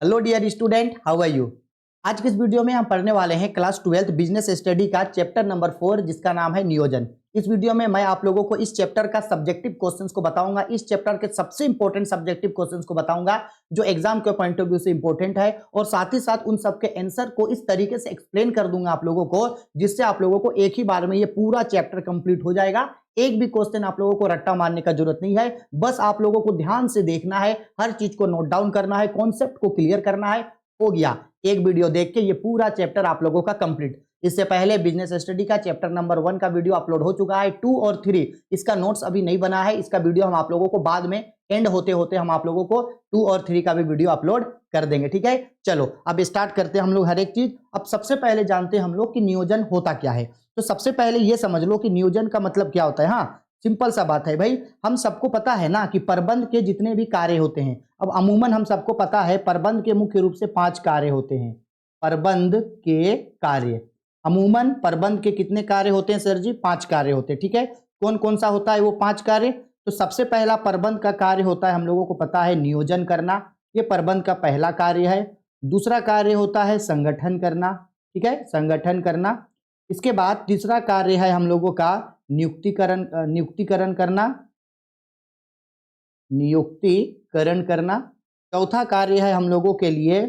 Hello dear student, how are you. आज के इस वीडियो में हम पढ़ने वाले हैं क्लास 12 बिजनेस स्टडी का चैप्टर नंबर 4 जिसका नाम है नियोजन। इस वीडियो में मैं आप लोगों को इस चैप्टर का सब्जेक्टिव क्वेश्चंस को बताऊंगा। इस चैप्टर के सबसे इंपॉर्टेंट सब्जेक्टिव क्वेश्चंस को बताऊंगा जो एग्जाम के पॉइंट ऑफ व्यू से इंपॉर्टेंट है, और साथ ही साथ उन सबके आंसर को इस तरीके से एक्सप्लेन कर दूंगा आप लोगों को जिससे आप लोगों को एक ही बार में ये पूरा चैप्टर कंप्लीट हो जाएगा। एक भी क्वेश्चन आप लोगों को रट्टा मारने का जरूरत नहीं है, बस आप लोगों को ध्यान से देखना है, हर चीज को नोट डाउन करना है, कॉन्सेप्ट को क्लियर करना है। हो गया, एक वीडियो देख के ये पूरा चैप्टर आप लोगों का कंप्लीट। इससे पहले बिजनेस स्टडी का चैप्टर नंबर 1 का वीडियो अपलोड हो चुका है। 2 और 3 इसका नोट्स अभी नहीं बना है, इसका वीडियो हम आप लोगों को बाद में एंड होते होते हम आप लोगों को 2 और 3 का भी वीडियो अपलोड कर देंगे। ठीक है, चलो अब स्टार्ट करते हैं हम लोग हर एक चीज। अब सबसे पहले जानते हैं हम लोग कि नियोजन होता क्या है। तो सबसे पहले ये समझ लो कि नियोजन का मतलब क्या होता है। हाँ, सिंपल सा बात है भाई, हम सबको पता है ना कि प्रबंध के जितने भी कार्य होते हैं, अब अमूमन हम सबको पता है प्रबंध के मुख्य रूप से 5 कार्य होते हैं। प्रबंध के कार्य, अमूमन प्रबंध के कितने कार्य होते हैं सर जी? 5 कार्य होते हैं। ठीक है, कौन कौन सा होता है वो 5 कार्य? तो सबसे पहला प्रबंध का कार्य होता है, हम लोगों को पता है, नियोजन करना। ये प्रबंध का पहला कार्य है। दूसरा कार्य होता है संगठन करना। ठीक है, संगठन करना। इसके बाद तीसरा कार्य है हम लोगों का नियुक्तिकरण करना, नियुक्तिकरण करना। चौथा कार्य है हम लोगों के लिए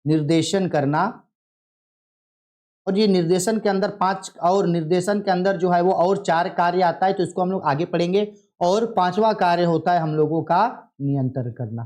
निर्देशन करना, और ये निर्देशन के अंदर 5 और निर्देशन के अंदर जो है वो और 4 कार्य आता है, तो इसको हम लोग आगे पढ़ेंगे। और 5वां कार्य होता है हम लोगों का नियंत्रण करना।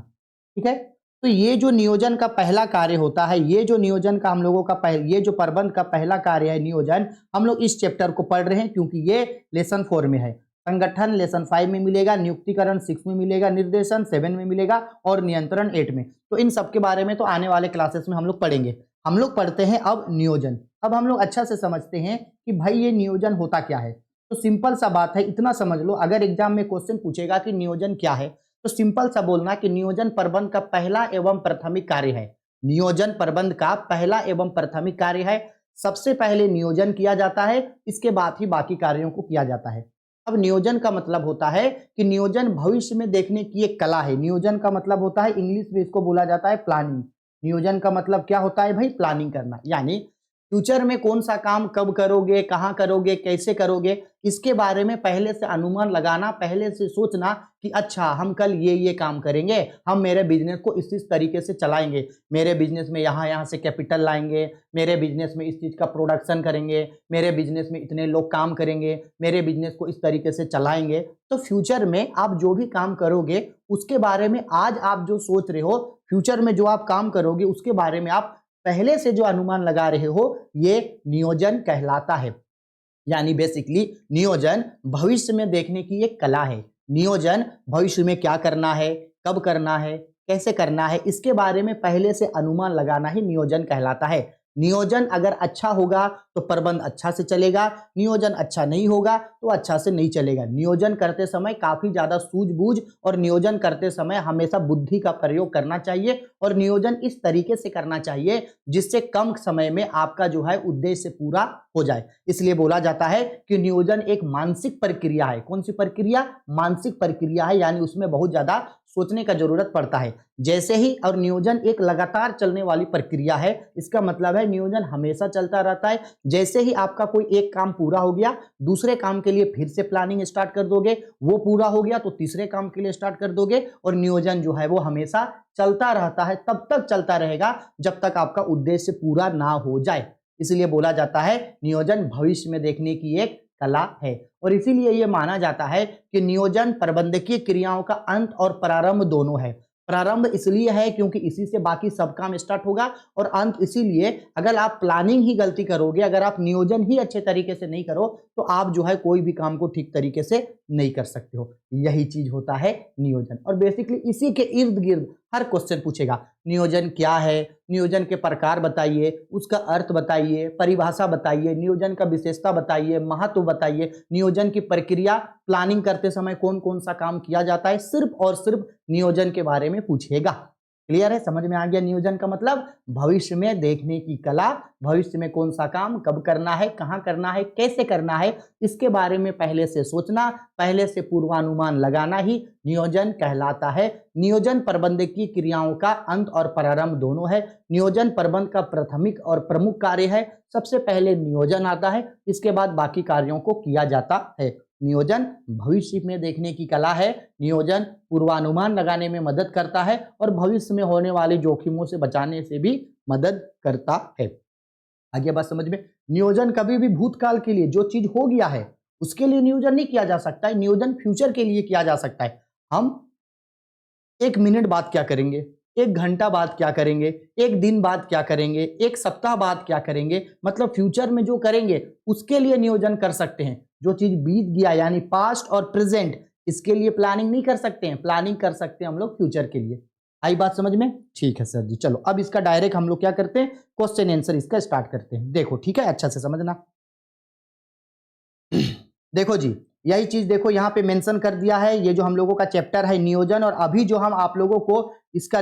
ठीक है, तो ये जो नियोजन का पहला कार्य होता है, ये जो नियोजन का हम लोगों का ये जो प्रबंध का पहला कार्य है नियोजन, हम लोग इस चैप्टर को पढ़ रहे हैं क्योंकि ये लेसन 4 में है। संगठन लेसन 5 में मिलेगा, नियुक्तिकरण 6 में मिलेगा, निर्देशन 7 में मिलेगा और नियंत्रण 8 में। तो इन सब के बारे में तो आने वाले क्लासेस में हम लोग पढ़ेंगे। हम लोग पढ़ते हैं अब नियोजन। अब हम लोग अच्छा से समझते हैं कि भाई ये नियोजन होता क्या है। तो सिंपल सा बात है, इतना समझ लो, अगर एग्जाम में क्वेश्चन पूछेगा कि नियोजन क्या है, तो सिंपल सा बोलना कि नियोजन प्रबंध का पहला एवं प्राथमिक कार्य है। नियोजन प्रबंध का पहला एवं प्राथमिक कार्य है। सबसे पहले नियोजन किया जाता है, इसके बाद ही बाकी कार्यों को किया जाता है। अब नियोजन का मतलब होता है कि नियोजन भविष्य में देखने की एक कला है। नियोजन का मतलब होता है, इंग्लिश में इसको बोला जाता है प्लानिंग। नियोजन का मतलब क्या होता है भाई? प्लानिंग करना, यानी फ्यूचर में कौन सा काम कब करोगे, कहाँ करोगे, कैसे करोगे, इसके बारे में पहले से अनुमान लगाना, पहले से सोचना कि अच्छा हम कल ये काम करेंगे, हम मेरे बिजनेस को इस तरीके से चलाएंगे, मेरे बिजनेस में यहाँ से कैपिटल लाएंगे, मेरे बिजनेस में इस चीज़ का प्रोडक्शन करेंगे, मेरे बिजनेस में इतने लोग काम करेंगे, मेरे बिजनेस को इस तरीके से चलाएंगे। तो फ्यूचर में आप जो भी काम करोगे उसके बारे में आज आप जो सोच रहे हो, फ्यूचर में जो आप काम करोगे उसके बारे में आप पहले से जो अनुमान लगा रहे हो, ये नियोजन कहलाता है। यानी बेसिकली नियोजन भविष्य में देखने की एक कला है। नियोजन भविष्य में क्या करना है, कब करना है, कैसे करना है, इसके बारे में पहले से अनुमान लगाना ही नियोजन कहलाता है। नियोजन अगर अच्छा होगा तो प्रबंध अच्छा से चलेगा, नियोजन अच्छा नहीं होगा तो अच्छा से नहीं चलेगा। नियोजन करते समय काफी ज्यादा सूझबूझ और नियोजन करते समय हमेशा बुद्धि का प्रयोग करना चाहिए, और नियोजन इस तरीके से करना चाहिए जिससे कम समय में आपका जो है उद्देश्य पूरा हो जाए। इसलिए बोला जाता है कि नियोजन एक मानसिक प्रक्रिया है। कौन सी प्रक्रिया? मानसिक प्रक्रिया है, यानी उसमें बहुत ज्यादा सोचने का जरूरत पड़ता है। जैसे ही, और नियोजन एक लगातार चलने वाली प्रक्रिया है, इसका मतलब है नियोजन हमेशा चलता रहता है। जैसे ही आपका कोई एक काम पूरा हो गया, दूसरे काम के लिए फिर से प्लानिंग स्टार्ट कर दोगे, वो पूरा हो गया तो तीसरे काम के लिए स्टार्ट कर दोगे, और नियोजन जो है वो हमेशा चलता रहता है, तब तक चलता रहेगा जब तक आपका उद्देश्य पूरा ना हो जाए। इसलिए बोला जाता है नियोजन भविष्य में देखने की एक कला है, और इसीलिए यह माना जाता है कि नियोजन प्रबंधकीय क्रियाओं का अंत और प्रारंभ दोनों है। प्रारंभ इसलिए है क्योंकि इसी से बाकी सब काम स्टार्ट होगा, और अंत इसीलिए, अगर आप प्लानिंग ही गलती करोगे, अगर आप नियोजन ही अच्छे तरीके से नहीं करो तो आप जो है कोई भी काम को ठीक तरीके से नहीं कर सकते हो। यही चीज होता है नियोजन, और बेसिकली इसी के इर्द गिर्द हर क्वेश्चन पूछेगा। नियोजन क्या है, नियोजन के प्रकार बताइए, उसका अर्थ बताइए, परिभाषा बताइए, नियोजन का विशेषता बताइए, महत्व बताइए, नियोजन की प्रक्रिया, प्लानिंग करते समय कौन कौन सा काम किया जाता है, सिर्फ और सिर्फ नियोजन के बारे में पूछेगा। क्लियर है, समझ में आ गया। नियोजन का मतलब भविष्य में देखने की कला, भविष्य में कौन सा काम कब करना है, कहाँ करना है, कैसे करना है, इसके बारे में पहले से सोचना, पहले से पूर्वानुमान लगाना ही नियोजन कहलाता है। नियोजन प्रबंधकीय क्रियाओं का अंत और प्रारंभ दोनों है। नियोजन प्रबंध का प्राथमिक और प्रमुख कार्य है। सबसे पहले नियोजन आता है, इसके बाद बाकी कार्यों को किया जाता है। नियोजन भविष्य में देखने की कला है। नियोजन पूर्वानुमान लगाने में मदद करता है और भविष्य में होने वाले जोखिमों से बचाने से भी मदद करता है। आगे बात समझ में। नियोजन कभी भी भूतकाल के लिए जो चीज हो गया है उसके लिए नियोजन नहीं किया जा सकता है, नियोजन फ्यूचर के लिए किया जा सकता है। हम 1 मिनट बाद क्या करेंगे, 1 घंटा बाद क्या करेंगे, 1 दिन बाद क्या करेंगे, 1 सप्ताह बाद क्या करेंगे, मतलब फ्यूचर में जो करेंगे उसके लिए नियोजन कर सकते हैं। जो चीज बीत गया यानी पास्ट और प्रेजेंट, इसके लिए प्लानिंग नहीं कर सकते हैं, प्लानिंग कर सकते हैं हम लोग फ्यूचर के लिए। आई बात समझ में? ठीक है सर जी, चलो अब इसका डायरेक्ट हम लोग क्या करते हैं, क्वेश्चन आंसर इसका स्टार्ट करते हैं। देखो ठीक है, अच्छा से समझना। देखो जी, यही चीज देखो यहाँ पे मेंशन कर दिया है, ये जो हम लोगों का चैप्टर है नियोजन, और अभी जो हम आप लोगों को इसका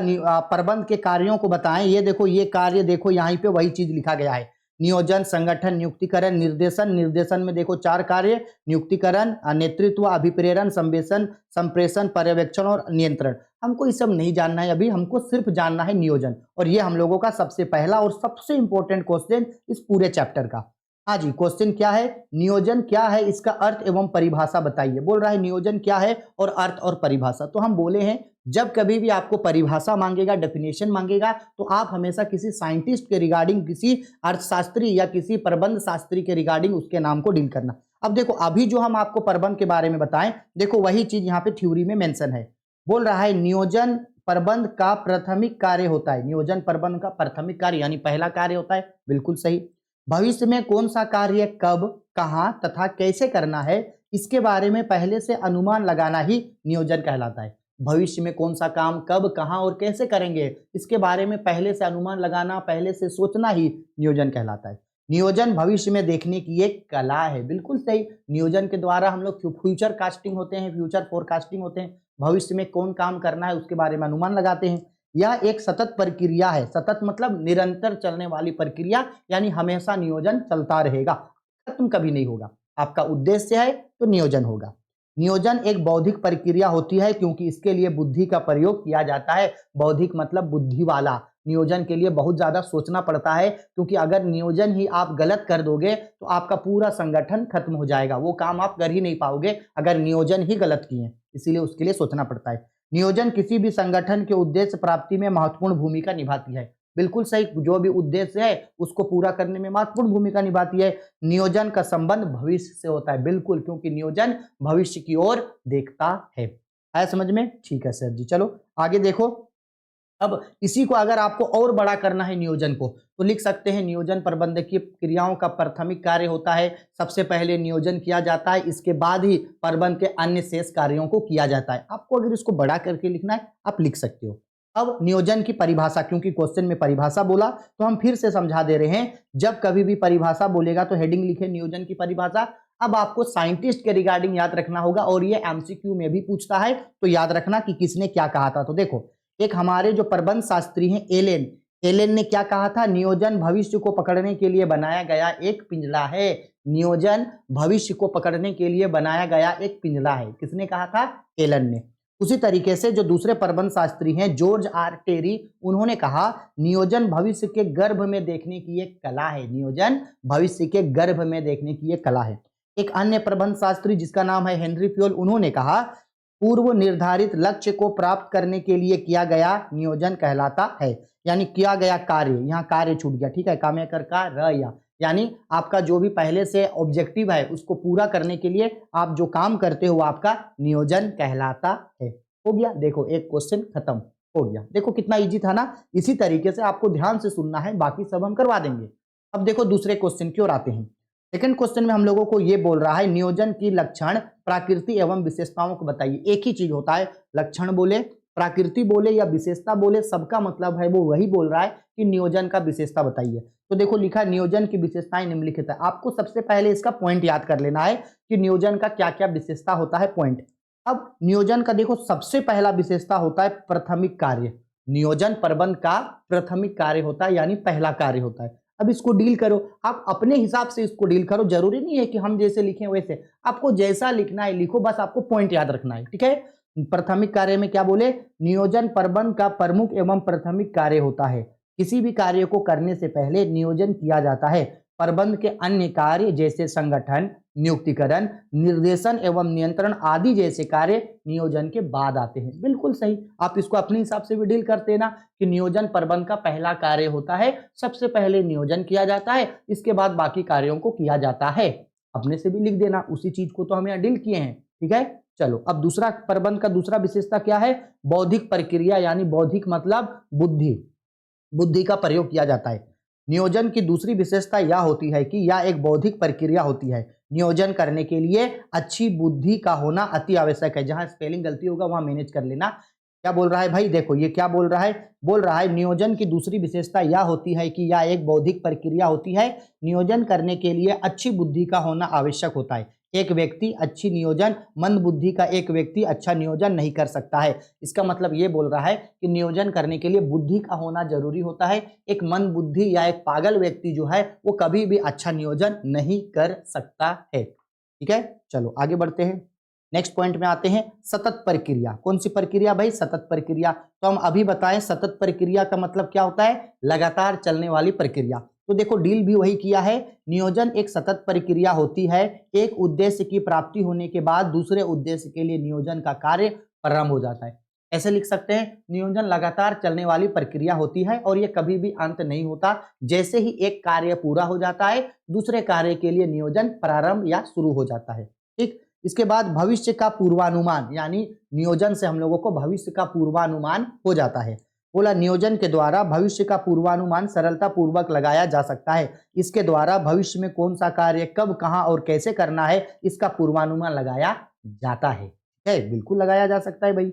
प्रबंध के कार्यों को बताएं, ये देखो ये कार्य देखो यहाँ पे वही चीज लिखा गया है। नियोजन, संगठन, नियुक्तिकरण, निर्देशन। निर्देशन में देखो 4 कार्य, नियुक्तिकरण, नेतृत्व, अभिप्रेरण, संवेशन, संप्रेषण, पर्यवेक्षण और नियंत्रण। हमको ये सब नहीं जानना है अभी, हमको सिर्फ जानना है नियोजन, और ये हम लोगों का सबसे पहला और सबसे इंपॉर्टेंट क्वेश्चन इस पूरे चैप्टर का। हाँ जी, क्वेश्चन क्या है, नियोजन क्या है, इसका अर्थ एवं परिभाषा बताइए। बोल रहा है नियोजन क्या है और अर्थ और परिभाषा। तो हम बोले हैं जब कभी भी आपको परिभाषा मांगेगा, डेफिनेशन मांगेगा, तो आप हमेशा किसी साइंटिस्ट के रिगार्डिंग, किसी अर्थशास्त्री या किसी प्रबंध शास्त्री के रिगार्डिंग उसके नाम को डील करना। अब देखो अभी जो हम आपको प्रबंध के बारे में बताएं, देखो वही चीज यहाँ पे थ्योरी में मेंशन है। बोल रहा है नियोजन प्रबंध का प्राथमिक कार्य होता है। नियोजन प्रबंध का प्राथमिक कार्य यानी पहला कार्य होता है, बिल्कुल सही। भविष्य में कौन सा कार्य कब, कहां तथा कैसे करना है, इसके बारे में पहले से अनुमान लगाना ही नियोजन कहलाता है। भविष्य में कौन सा काम कब, कहां और कैसे करेंगे, इसके बारे में पहले से अनुमान लगाना, पहले से सोचना ही नियोजन कहलाता है। नियोजन भविष्य में देखने की एक कला है, बिल्कुल सही। नियोजन के द्वारा हम लोग फ्यूचर कास्टिंग होते हैं, फ्यूचर फोरकास्टिंग होते हैं। भविष्य में कौन काम करना है उसके बारे में अनुमान लगाते हैं। यह एक सतत प्रक्रिया है। सतत मतलब निरंतर चलने वाली प्रक्रिया, यानी हमेशा नियोजन चलता रहेगा, खत्म कभी नहीं होगा। आपका उद्देश्य है तो नियोजन होगा। नियोजन एक बौद्धिक प्रक्रिया होती है क्योंकि इसके लिए बुद्धि का प्रयोग किया जाता है। बौद्धिक मतलब बुद्धि वाला। नियोजन के लिए बहुत ज्यादा सोचना पड़ता है, क्योंकि अगर नियोजन ही आप गलत कर दोगे तो आपका पूरा संगठन खत्म हो जाएगा, वो काम आप कर ही नहीं पाओगे अगर नियोजन ही गलत किए। इसीलिए उसके लिए सोचना पड़ता है। नियोजन किसी भी संगठन के उद्देश्य प्राप्ति में महत्वपूर्ण भूमिका निभाती है। बिल्कुल सही, जो भी उद्देश्य है उसको पूरा करने में महत्वपूर्ण भूमिका निभाती है। नियोजन का संबंध भविष्य से होता है, बिल्कुल, क्योंकि नियोजन भविष्य की ओर देखता है। आया समझ में? ठीक है सर जी, चलो आगे देखो। अब इसी को अगर आपको और बड़ा करना है नियोजन को, तो लिख सकते हैं नियोजन प्रबंधकीय क्रियाओं का प्राथमिक कार्य होता है। सबसे पहले नियोजन किया जाता है, इसके बाद ही प्रबंध के अन्य शेष कार्यों को किया जाता है। आपको अगर इसको बड़ा करके लिखना है आप लिख सकते हो। अब नियोजन की परिभाषा, क्योंकि क्वेश्चन में परिभाषा बोला तो हम फिर से समझा दे रहे हैं। जब कभी भी परिभाषा बोलेगा तो हेडिंग लिखे नियोजन की परिभाषा। अब आपको साइंटिस्ट के रिगार्डिंग याद रखना होगा, और ये एमसीक्यू में भी पूछता है, तो याद रखना कि किसने क्या कहा था। तो देखो, एक हमारे जो प्रबंध शास्त्री हैं एलेन, एलेन ने क्या कहा था, नियोजन भविष्य को पकड़ने के लिए बनाया गया एक पिंजड़ा है। नियोजन भविष्य को पकड़ने के लिए बनाया गया एक पिंजड़ा है। किसने कहा था? एलन ने। उसी तरीके से जो दूसरे प्रबंध शास्त्री हैं जॉर्ज आर टेरी, उन्होंने कहा नियोजन भविष्य के गर्भ में देखने की एक कला है। नियोजन भविष्य के गर्भ में देखने की एक कला है। एक अन्य प्रबंध शास्त्री जिसका नाम है हेनरी फ्योल, उन्होंने कहा पूर्व निर्धारित लक्ष्य को प्राप्त करने के लिए किया गया नियोजन कहलाता है। यानी किया गया कार्य, यहाँ कार्य छूट गया, ठीक है, काम्य कर का र या, यानी आपका जो भी पहले से ऑब्जेक्टिव है उसको पूरा करने के लिए आप जो काम करते हो आपका नियोजन कहलाता है। हो गया, देखो एक क्वेश्चन खत्म हो गया। देखो कितना इजी था ना। इसी तरीके से आपको ध्यान से सुनना है, बाकी सब हम करवा देंगे। अब देखो दूसरे क्वेश्चन की ओर आते हैं। सेकंड क्वेश्चन में हम लोगों को ये बोल रहा है नियोजन की लक्षण, प्रकृति एवं विशेषताओं को बताइए। एक ही चीज होता है, लक्षण बोले, प्रकृति बोले या विशेषता बोले, सबका मतलब है वो वही बोल रहा है कि नियोजन का विशेषता बताइए। तो देखो लिखा नियोजन की विशेषताएं निम्नलिखित है। आपको सबसे पहले इसका पॉइंट याद कर लेना है कि नियोजन का क्या क्या विशेषता होता है, पॉइंट। अब नियोजन का देखो सबसे पहला विशेषता होता है प्राथमिक कार्य। नियोजन प्रबंध का प्राथमिक कार्य होता है, यानी पहला कार्य होता है। अब इसको डील करो, आप अपने हिसाब से इसको डील करो, जरूरी नहीं है कि हम जैसे लिखें वैसे, आपको जैसा लिखना है लिखो, बस आपको पॉइंट याद रखना है, ठीक है। प्राथमिक कार्य में क्या बोले, नियोजन प्रबंध का प्रमुख एवं प्राथमिक कार्य होता है। किसी भी कार्य को करने से पहले नियोजन किया जाता है। प्रबंध के अन्य कार्य जैसे संगठन, नियुक्तिकरण, निर्देशन एवं नियंत्रण आदि जैसे कार्य नियोजन के बाद आते हैं। बिल्कुल सही, आप इसको अपने हिसाब से भी डील करते हैं ना कि नियोजन प्रबंध का पहला कार्य होता है, सबसे पहले नियोजन किया जाता है, इसके बाद बाकी कार्यों को किया जाता है। अपने से भी लिख देना, उसी चीज को तो हम यहाँ डील किए हैं, ठीक है। चलो अब दूसरा, प्रबंध का दूसरा विशेषता क्या है, बौद्धिक प्रक्रिया, यानी बौद्धिक मतलब बुद्धि, बुद्धि का प्रयोग किया जाता है। नियोजन की दूसरी विशेषता यह होती है कि यह एक बौद्धिक प्रक्रिया होती है। नियोजन करने के लिए अच्छी बुद्धि का होना अति आवश्यक है। जहां स्पेलिंग गलती होगा वहां मैनेज कर लेना। क्या बोल रहा है भाई, देखो ये क्या बोल रहा है, बोल रहा है नियोजन की दूसरी विशेषता यह होती है कि यह एक बौद्धिक प्रक्रिया होती है। नियोजन करने के लिए अच्छी बुद्धि का होना आवश्यक होता है। एक व्यक्ति अच्छी नियोजन, मंद बुद्धि का एक व्यक्ति अच्छा नियोजन नहीं कर सकता है। इसका मतलब ये बोल रहा है कि नियोजन करने के लिए बुद्धि का होना जरूरी होता है। एक मंद बुद्धि या एक पागल व्यक्ति जो है वो कभी भी अच्छा नियोजन नहीं कर सकता है, ठीक है। चलो आगे बढ़ते हैं, नेक्स्ट पॉइंट में आते हैं, सतत प्रक्रिया। कौन सी प्रक्रिया भाई, सतत प्रक्रिया। तो हम अभी बताएं सतत प्रक्रिया का मतलब क्या होता है, लगातार चलने वाली प्रक्रिया। तो देखो डील भी वही किया है, नियोजन एक सतत प्रक्रिया होती है। एक उद्देश्य की प्राप्ति होने के बाद दूसरे उद्देश्य के लिए नियोजन का कार्य प्रारंभ हो जाता है। ऐसे लिख सकते हैं, नियोजन लगातार चलने वाली प्रक्रिया होती है और ये कभी भी अंत नहीं होता। जैसे ही एक कार्य पूरा हो जाता है दूसरे कार्य के लिए नियोजन प्रारंभ या शुरू हो जाता है, ठीक। इसके बाद भविष्य का पूर्वानुमान, यानी नियोजन से हम लोगों को भविष्य का पूर्वानुमान हो जाता है। बोला नियोजन के द्वारा भविष्य का पूर्वानुमान सरलता पूर्वक लगाया जा सकता है। इसके द्वारा भविष्य में कौन सा कार्य कब, कहां और कैसे करना है इसका पूर्वानुमान लगाया जाता है, बिल्कुल लगाया जा सकता है भाई।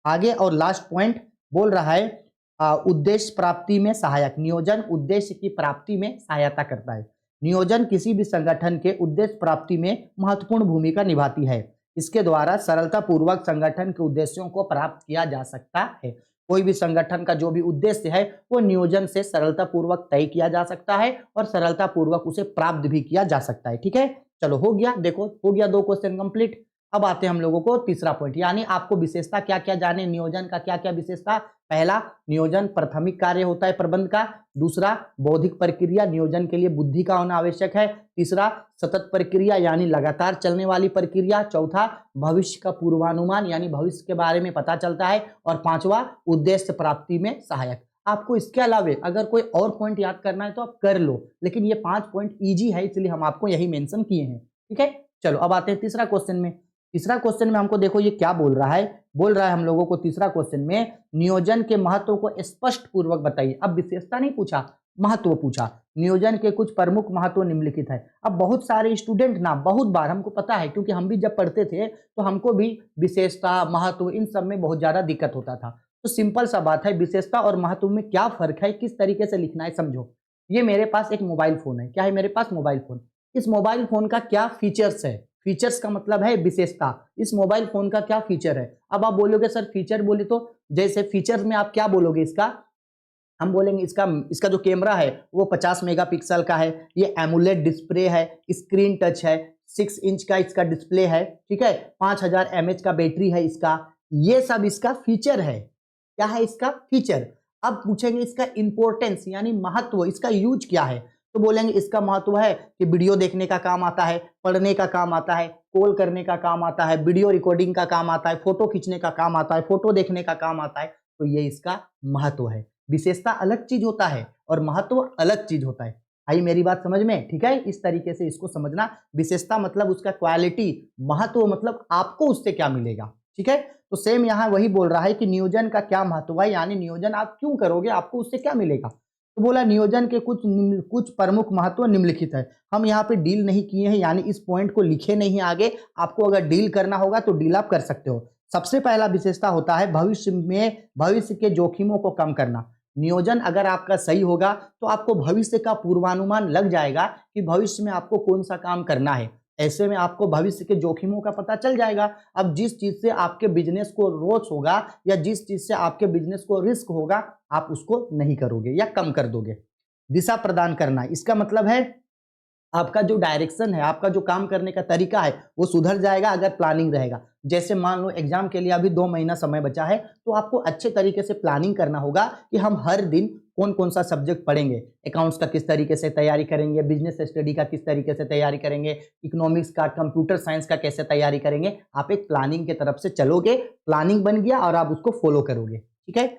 आगे और लास्ट पॉइंट बोल रहा है उद्देश्य प्राप्ति में सहायक। नियोजन उद्देश्य की प्राप्ति में सहायता करता है। नियोजन किसी भी संगठन के उद्देश्य प्राप्ति में महत्वपूर्ण भूमिका निभाती है। इसके द्वारा सरलता पूर्वक संगठन के उद्देश्यों को प्राप्त किया जा सकता है। कोई भी संगठन का जो भी उद्देश्य है वो नियोजन से सरलता पूर्वक तय किया जा सकता है और सरलता पूर्वक उसे प्राप्त भी किया जा सकता है, ठीक है। चलो हो गया, देखो हो गया 2 क्वेश्चन कंप्लीट। अब आते हैं हम लोगों को तीसरा पॉइंट, यानी आपको विशेषता क्या क्या जाने, नियोजन का क्या क्या विशेषता। पहला, नियोजन प्राथमिक कार्य होता है प्रबंध का। दूसरा, बौद्धिक प्रक्रिया, नियोजन के लिए बुद्धि का होना आवश्यक है। तीसरा, सतत प्रक्रिया यानी लगातार चलने वाली प्रक्रिया। चौथा, भविष्य का पूर्वानुमान यानी भविष्य के बारे में पता चलता है। और पांचवा, उद्देश्य प्राप्ति में सहायक। आपको इसके अलावे अगर कोई और पॉइंट याद करना है तो आप कर लो, लेकिन ये 5 पॉइंट ईजी है इसलिए हम आपको यही मेंशन किए हैं, ठीक है। चलो अब आते हैं तीसरा क्वेश्चन में। तीसरा क्वेश्चन में हमको देखो ये क्या बोल रहा है, बोल रहा है हम लोगों को तीसरा क्वेश्चन में नियोजन के महत्व को स्पष्ट पूर्वक बताइए। अब विशेषता नहीं पूछा, महत्व पूछा। नियोजन के कुछ प्रमुख महत्व निम्नलिखित है। अब बहुत सारे स्टूडेंट ना, बहुत बार हमको पता है क्योंकि हम भी जब पढ़ते थे तो हमको भी विशेषता महत्व इन सब में बहुत ज्यादा दिक्कत होता था। तो सिंपल सा बात है, विशेषता और महत्व में क्या फर्क है, किस तरीके से लिखना है समझो। ये मेरे पास एक मोबाइल फोन है, क्या है मेरे पास मोबाइल फोन। इस मोबाइल फोन का क्या फीचर्स है, फीचर्स का मतलब है विशेषता। इस मोबाइल फोन का क्या फीचर है। अब आप बोलोगे सर फीचर बोले तो जैसे फीचर्स में आप क्या बोलोगे, इसका हम बोलेंगे इसका जो कैमरा है वो 50 मेगापिक्सल का है, ये एमुलेट डिस्प्ले है, स्क्रीन टच है, 6 इंच का इसका डिस्प्ले है, ठीक है, 5000 mAh का बैटरी है इसका। ये सब इसका फीचर है। क्या है इसका फीचर। अब पूछेंगे इसका इंपॉर्टेंस यानी महत्व, इसका यूज क्या है। तो बोलेंगे इसका महत्व है कि वीडियो देखने का काम आता है, पढ़ने का काम आता है, कॉल करने का काम आता है, वीडियो रिकॉर्डिंग का काम आता है, फोटो खींचने का काम आता है, फोटो देखने का काम आता है। तो ये इसका महत्व है। विशेषता अलग चीज होता है और महत्व अलग चीज होता है। आई मेरी बात समझ में, ठीक है। इस तरीके से इसको समझना, विशेषता मतलब उसका क्वालिटी, महत्व मतलब आपको उससे क्या मिलेगा, ठीक है। तो सेम यहाँ वही बोल रहा है कि नियोजन का क्या महत्व है, यानी नियोजन आप क्यों करोगे, आपको उससे क्या मिलेगा। तो बोला नियोजन के कुछ प्रमुख महत्व निम्नलिखित है। हम यहाँ पे डील नहीं किए हैं, यानी इस पॉइंट को लिखे नहीं आगे। आपको अगर डील करना होगा तो डील आप कर सकते हो। सबसे पहला विशेषता होता है भविष्य के जोखिमों को कम करना। नियोजन अगर आपका सही होगा तो आपको भविष्य का पूर्वानुमान लग जाएगा कि भविष्य में आपको कौन सा काम करना है। ऐसे में आपको भविष्य के जोखिमों का पता चल जाएगा। अब जिस चीज से आपके बिजनेस को लॉस होगा या जिस चीज से आपके बिजनेस को रिस्क होगा, आप उसको नहीं करोगे या कम कर दोगे। दिशा प्रदान करना, इसका मतलब है आपका जो डायरेक्शन है, आपका जो काम करने का तरीका है वो सुधर जाएगा अगर प्लानिंग रहेगा। जैसे मान लो एग्जाम के लिए अभी 2 महीना समय बचा है, तो आपको अच्छे तरीके से प्लानिंग करना होगा कि हम हर दिन कौन कौन सा सब्जेक्ट पढ़ेंगे, अकाउंट्स का किस तरीके से तैयारी करेंगे, बिजनेस स्टडी का किस तरीके से तैयारी करेंगे, इकोनॉमिक्स का, कंप्यूटर साइंस का कैसे तैयारी करेंगे। आप एक प्लानिंग की तरफ से चलोगे, प्लानिंग बन गया और आप उसको फॉलो करोगे। ठीक है।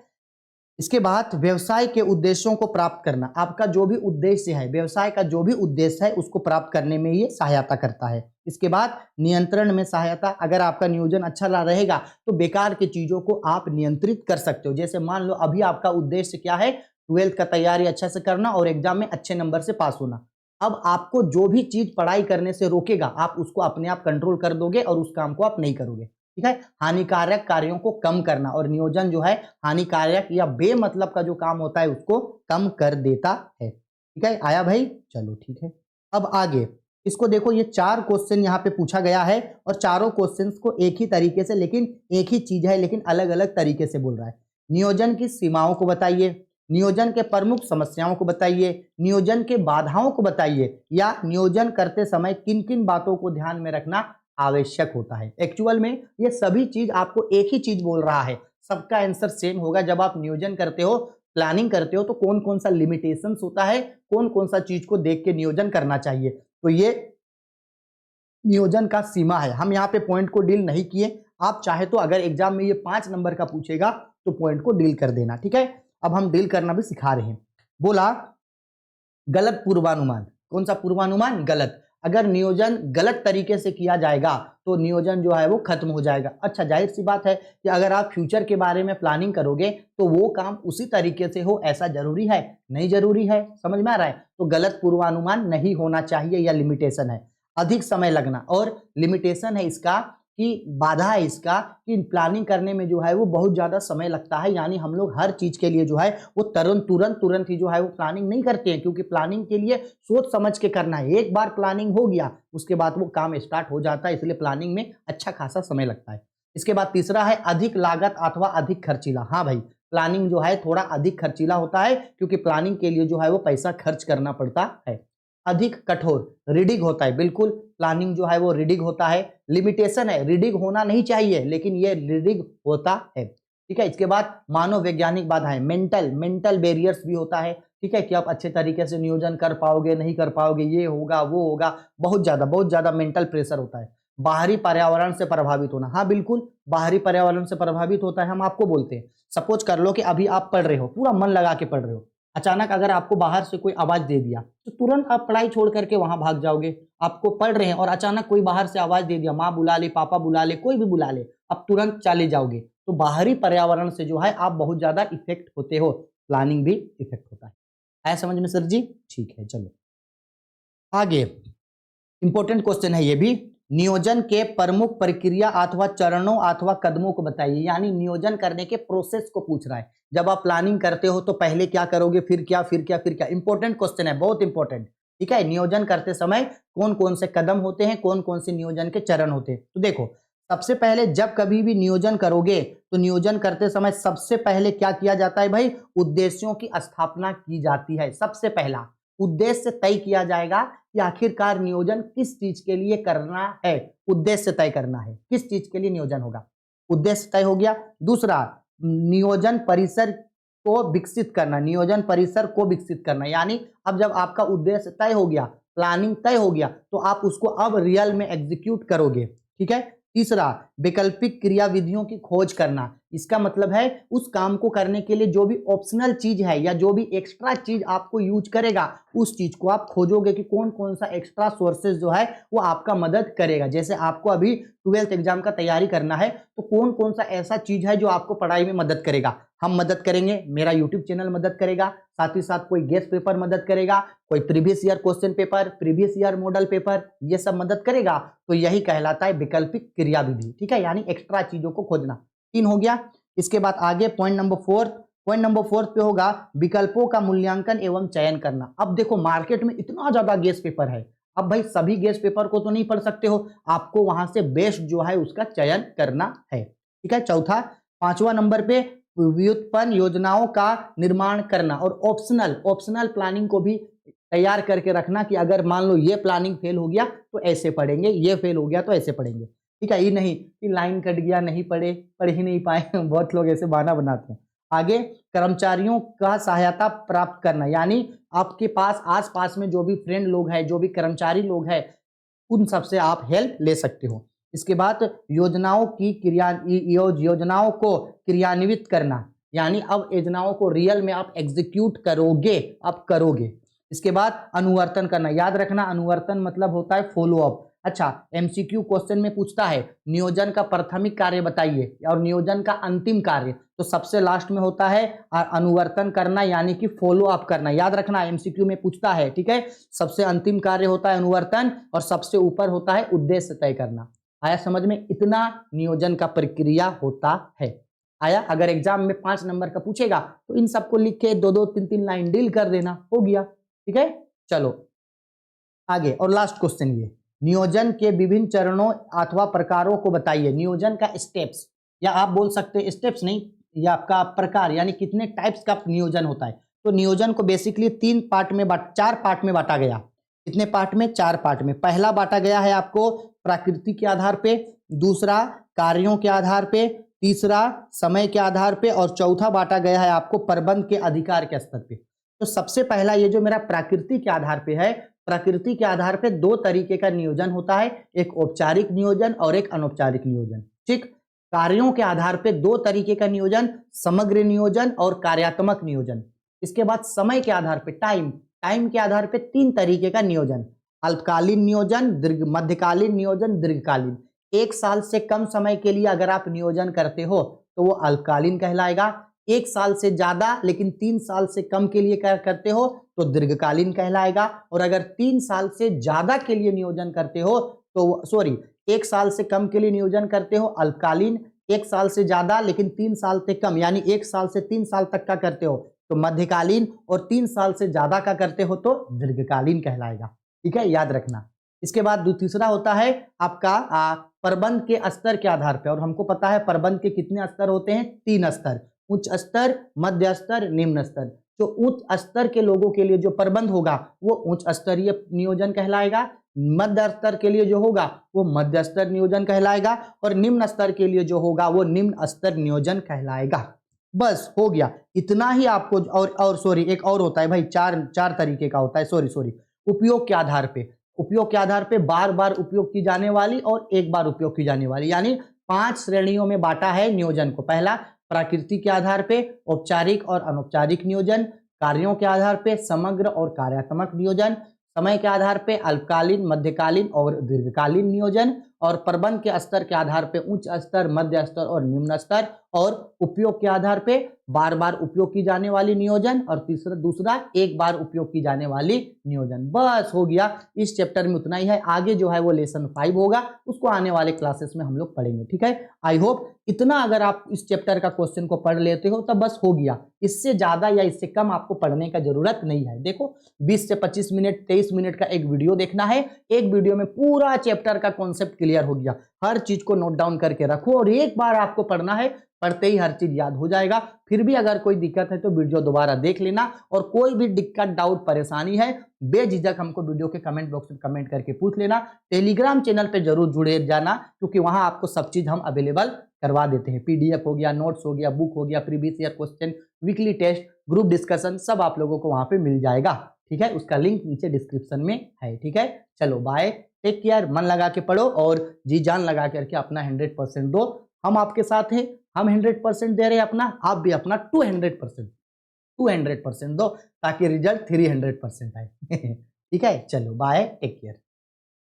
इसके बाद व्यवसाय के उद्देश्यों को प्राप्त करना, आपका जो भी उद्देश्य है, व्यवसाय का जो भी उद्देश्य है उसको प्राप्त करने में ये सहायता करता है। इसके बाद नियंत्रण में सहायता, अगर आपका नियोजन अच्छा रहेगा तो बेकार की चीजों को आप नियंत्रित कर सकते हो। जैसे मान लो अभी आपका उद्देश्य क्या है, 12th का तैयारी अच्छा से करना और एग्जाम में अच्छे नंबर से पास होना। अब आपको जो भी चीज पढ़ाई करने से रोकेगा, आप उसको अपने आप कंट्रोल कर दोगे और उस काम को आप नहीं करोगे। ठीक है। हानिकारक कार्यों को कम करना, और नियोजन जो है हानिकारक या बेमतलब का जो काम होता है उसको कम कर देता है। ठीक है, आया भाई? चलो ठीक है। अब आगे इसको देखो, ये 4 क्वेश्चन यहाँ पे पूछा गया है और चारों क्वेश्चंस को एक ही तरीके से, लेकिन एक ही चीज है लेकिन अलग अलग तरीके से बोल रहा है। नियोजन की सीमाओं को बताइए, नियोजन के प्रमुख समस्याओं को बताइए, नियोजन के बाधाओं को बताइए, या नियोजन करते समय किन किन बातों को ध्यान में रखना आवश्यक होता है। एक्चुअल में ये सभी चीज आपको एक ही चीज बोल रहा है, सबका आंसर सेम होगा। जब आप नियोजन करते हो, प्लानिंग करते हो, तो कौन कौन सा लिमिटेशंस होता है, कौन कौन सा चीज को देख के नियोजन करना चाहिए, तो ये नियोजन का सीमा है। हम यहाँ पे पॉइंट को डील नहीं किए, आप चाहे तो अगर एग्जाम में ये 5 नंबर का पूछेगा तो पॉइंट को डील कर देना। ठीक है, अब हम डील करना भी सिखा रहे हैं। बोला गलत पूर्वानुमान, कौन सा पूर्वानुमान? गलत। अगर नियोजन गलत तरीके से किया जाएगा तो नियोजन जो है वो खत्म हो जाएगा। अच्छा, जाहिर सी बात है कि अगर आप फ्यूचर के बारे में प्लानिंग करोगे तो वो काम उसी तरीके से हो, ऐसा जरूरी है? नहीं जरूरी है। समझ में आ रहा है? तो गलत पूर्वानुमान नहीं होना चाहिए, या लिमिटेशन है। अधिक समय लगना, और लिमिटेशन है इसका कि बाधा है इसका कि प्लानिंग करने में जो है वो बहुत ज्यादा समय लगता है। यानी हम लोग हर चीज के लिए जो है वो तुरंत ही जो है वो प्लानिंग नहीं करते हैं, क्योंकि प्लानिंग के लिए सोच समझ के करना है। एक बार प्लानिंग हो गया उसके बाद वो काम स्टार्ट हो जाता है, इसलिए प्लानिंग में अच्छा खासा समय लगता है। इसके बाद तीसरा है अधिक लागत अथवा अधिक खर्चीला। हाँ भाई, प्लानिंग जो है थोड़ा अधिक खर्चीला होता है, क्योंकि प्लानिंग के लिए जो है वो पैसा खर्च करना पड़ता है। अधिक कठोर, रीडिंग होता है, बिल्कुल प्लानिंग जो है वो रीडिंग होता है। लिमिटेशन है, रीडिंग होना नहीं चाहिए लेकिन ये रीडिंग होता है। ठीक है। इसके बाद मानव वैज्ञानिक बाधाएं, मेंटल बैरियर्स भी होता है। ठीक है, कि आप अच्छे तरीके से नियोजन कर पाओगे नहीं कर पाओगे, ये होगा वो होगा, बहुत ज्यादा मेंटल प्रेशर होता है। बाहरी पर्यावरण से प्रभावित होना, हाँ बिल्कुल बाहरी पर्यावरण से प्रभावित होता है। हम आपको बोलते हैं, सपोज कर लो कि अभी आप पढ़ रहे हो, पूरा मन लगा के पढ़ रहे हो, अचानक अगर आपको बाहर से कोई आवाज दे दिया तो तुरंत आप पढ़ाई छोड़ करके वहां भाग जाओगे। आपको पढ़ रहे हैं और अचानक कोई बाहर से आवाज दे दिया, माँ बुला ले, पापा बुला ले, कोई भी बुला ले, आप तुरंत चले जाओगे। तो बाहरी पर्यावरण से जो है आप बहुत ज्यादा इफेक्ट होते हो, प्लानिंग भी इफेक्ट होता है। आया समझ में सर जी? ठीक है, चलो आगे। इंपॉर्टेंट क्वेश्चन है ये भी। नियोजन के प्रमुख प्रक्रिया अथवा चरणों अथवा कदमों को बताइए। यानी नियोजन करने के प्रोसेस को पूछ रहा है। जब आप प्लानिंग करते हो तो पहले क्या करोगे, फिर क्या, फिर क्या, फिर क्या। इंपॉर्टेंट क्वेश्चन है, बहुत इंपॉर्टेंट। ठीक है, नियोजन करते समय कौन कौन से कदम होते हैं, कौन कौन से नियोजन के चरण होते हैं। तो देखो, सबसे पहले जब कभी भी नियोजन करोगे तो नियोजन करते समय सबसे पहले क्या किया जाता है भाई? उद्देश्यों की स्थापना की जाती है। सबसे पहला उद्देश्य तय किया जाएगा कि आखिरकार नियोजन किस चीज के लिए करना है। उद्देश्य तय करना है, किस चीज के लिए नियोजन होगा, उद्देश्य तय हो गया। दूसरा, नियोजन परिसर को विकसित करना, नियोजन परिसर को विकसित करना। यानी अब जब आपका उद्देश्य तय हो गया, प्लानिंग तय हो गया, तो आप उसको अब रियल में एग्जीक्यूट करोगे। ठीक है। तीसरा, वैकल्पिक क्रियाविधियों की खोज करना। इसका मतलब है उस काम को करने के लिए जो भी ऑप्शनल चीज है या जो भी एक्स्ट्रा चीज आपको यूज करेगा, उस चीज को आप खोजोगे कि कौन कौन सा एक्स्ट्रा सोर्सेज जो है वो आपका मदद करेगा। जैसे आपको अभी 12th एग्जाम का तैयारी करना है, तो कौन कौन सा ऐसा चीज है जो आपको पढ़ाई में मदद करेगा। हम मदद करेंगे, मेरा यूट्यूब चैनल मदद करेगा, साथ ही साथ कोई गेस्ट पेपर मदद करेगा, कोई previous year question paper, previous year model paper, ये सब मदद करेगा। तो यही कहलाता है वैकल्पिक क्रियाविधि। ठीक है, यानी एक्स्ट्रा चीजों को खोजना। 3 हो गया। इसके बाद आगे पॉइंट नंबर 4, पॉइंट नंबर 4 पे होगा विकल्पों का मूल्यांकन एवं चयन करना। अब देखो, मार्केट में इतना ज्यादा गेस्ट पेपर है, अब भाई सभी गेस्ट पेपर को तो नहीं पढ़ सकते हो, आपको वहां से बेस्ट जो है उसका चयन करना है। ठीक है, चौथा 5वां नंबर पे व्युत्पन्न योजनाओं का निर्माण करना और ऑप्शनल प्लानिंग को भी तैयार करके रखना कि अगर मान लो ये प्लानिंग फेल हो गया तो ऐसे पढ़ेंगे, ये फेल हो गया तो ऐसे पढ़ेंगे। ठीक है, ये नहीं कि लाइन कट गया नहीं पढ़ ही नहीं पाए बहुत लोग ऐसे बहाना बनाते हैं। आगे कर्मचारियों का सहायता प्राप्त करना, यानी आपके पास आसपास में जो भी फ्रेंड लोग हैं, जो भी कर्मचारी लोग हैं, उन सब से आप हेल्प ले सकते हो। इसके बाद योजनाओं को क्रियान्वित करना, यानी अब योजनाओं को रियल में आप एग्जीक्यूट करोगे। इसके बाद अनुवर्तन करना, याद रखना अनुवर्तन मतलब होता है फॉलो अप। अच्छा, एमसीक्यू क्वेश्चन में पूछता है नियोजन का प्राथमिक कार्य बताइए और नियोजन का अंतिम कार्य, तो सबसे लास्ट में होता है अनुवर्तन करना यानी कि फॉलो अप करना। याद रखना एमसीक्यू में पूछता है। ठीक है, सबसे अंतिम कार्य होता है अनुवर्तन और सबसे ऊपर होता है उद्देश्य तय करना। आया समझ में? इतना नियोजन का प्रक्रिया होता है। आया? अगर एग्जाम में 5 नंबर का पूछेगा तो इन सबको लिख के 2-2 3-3 लाइन डील कर देना, हो गया। ठीक है, चलो आगे। और लास्ट क्वेश्चन ये, नियोजन के विभिन्न चरणों अथवा प्रकारों को बताइए। नियोजन का स्टेप्स, या आप बोल सकते हैं स्टेप्स नहीं, या आपका प्रकार, यानी कितने टाइप्स का नियोजन होता है। तो नियोजन को बेसिकली 4 पार्ट में बांटा गया। कितने पार्ट में? 4 पार्ट में। पहला बांटा गया है आपको प्रकृति के आधार पे, दूसरा कार्यों के आधार पे, तीसरा समय के आधार पे और चौथा बांटा गया है आपको प्रबंध के अधिकार के स्तर पे। तो सबसे पहला ये जो मेरा प्रकृति के आधार पे है, प्रकृति के आधार पे 2 तरीके का नियोजन होता है, एक औपचारिक नियोजन और एक अनौपचारिक नियोजन। ठीक, कार्यों के आधार पे 2 तरीके का नियोजन, समग्र नियोजन और कार्यात्मक नियोजन। इसके बाद समय के आधार पे टाइम के आधार पे 3 तरीके का नियोजन, अल्पकालीन नियोजन, मध्यकालीन नियोजन, दीर्घकालीन। 1 साल से कम समय के लिए अगर आप नियोजन करते हो तो वो अल्पकालीन कहलाएगा। 1 साल से ज्यादा लेकिन 3 साल से कम के लिए करते हो तो दीर्घकालीन कहलाएगा। और अगर 3 साल से ज्यादा के लिए नियोजन करते हो तो 1 साल से कम के लिए नियोजन करते हो अल्पकालीन, 1 साल से ज्यादा लेकिन 3 साल से कम यानी 1 साल से 3 साल तक का करते हो तो मध्यकालीन, और 3 साल से ज्यादा का करते हो तो दीर्घकालीन कहलाएगा। ठीक है, याद रखना। इसके बाद तीसरा होता है आपका प्रबंध के स्तर के आधार पर, और हमको पता है प्रबंध के कितने स्तर होते हैं? 3 स्तर, उच्च स्तर, मध्य स्तर, निम्न स्तर। जो उच्च स्तर के लोगों के लिए जो प्रबंध होगा वो उच्च स्तरीय नियोजन कहलाएगा, मध्य स्तर के लिए जो होगा वो मध्य स्तर नियोजन कहलाएगा, और निम्न स्तर के लिए जो होगा वो निम्न स्तर नियोजन कहलाएगा। बस हो गया, इतना ही आपको। और एक और होता है भाई, 4 तरीके का होता है। उपयोग के आधार पे बार बार उपयोग की जाने वाली और एक बार उपयोग की जाने वाली, यानी 5 श्रेणियों में बांटा है नियोजन को। पहला प्रकृति के आधार पे औपचारिक और अनौपचारिक नियोजन, कार्यों के आधार पे समग्र और कार्यात्मक नियोजन, समय के आधार पे अल्पकालीन, मध्यकालीन और दीर्घकालीन नियोजन, और प्रबंध के स्तर के आधार पे उच्च स्तर, मध्य स्तर और निम्न स्तर, और उपयोग के आधार पे बार बार उपयोग की जाने वाली नियोजन, और दूसरा एक बार उपयोग की जाने वाली नियोजन। बस हो गया, इस चैप्टर में उतना ही है। आगे जो है वो लेसन 5 होगा, उसको आने वाले क्लासेस में हम लोग पढ़ेंगे। ठीक है, आई होप इतना अगर आप इस चैप्टर का क्वेश्चन को पढ़ लेते हो तो बस हो गया। इससे ज्यादा या इससे कम आपको पढ़ने का जरूरत नहीं है। देखो 20 से 25 मिनट 23 मिनट का एक वीडियो देखना है, एक वीडियो में पूरा चैप्टर का कॉन्सेप्ट क्लियर हो गया। हर चीज को नोट डाउन करके रखो और एक बार आपको पढ़ना है, पढ़ते ही हर चीज याद हो जाएगा। फिर भी अगर कोई दिक्कत है तो वीडियो दोबारा देख लेना, और कोई भी दिक्कत, डाउट, परेशानी है बेझिझक हमको वीडियो के कमेंट बॉक्स में कमेंट करके पूछ लेना। टेलीग्राम चैनल पे जरूर जुड़े जाना, क्योंकि वहां आपको सब चीज हम अवेलेबल करवा देते हैं। पीडीएफ हो गया, नोट्स हो गया, बुक हो गया, previous year question, weekly test, group discussion, सब आप लोगों को वहां पे मिल जाएगा। ठीक है, उसका लिंक नीचे डिस्क्रिप्शन में है। ठीक है, चलो बाय, टेक केयर, मन लगा के पढ़ो और जी जान लगा करके अपना 100% दो। हम आपके साथ हैं, हम 100% दे रहे हैं अपना, आप भी अपना 200% दो, ताकि रिजल्ट 300% आए। ठीक है, चलो बाय, टेक केयर।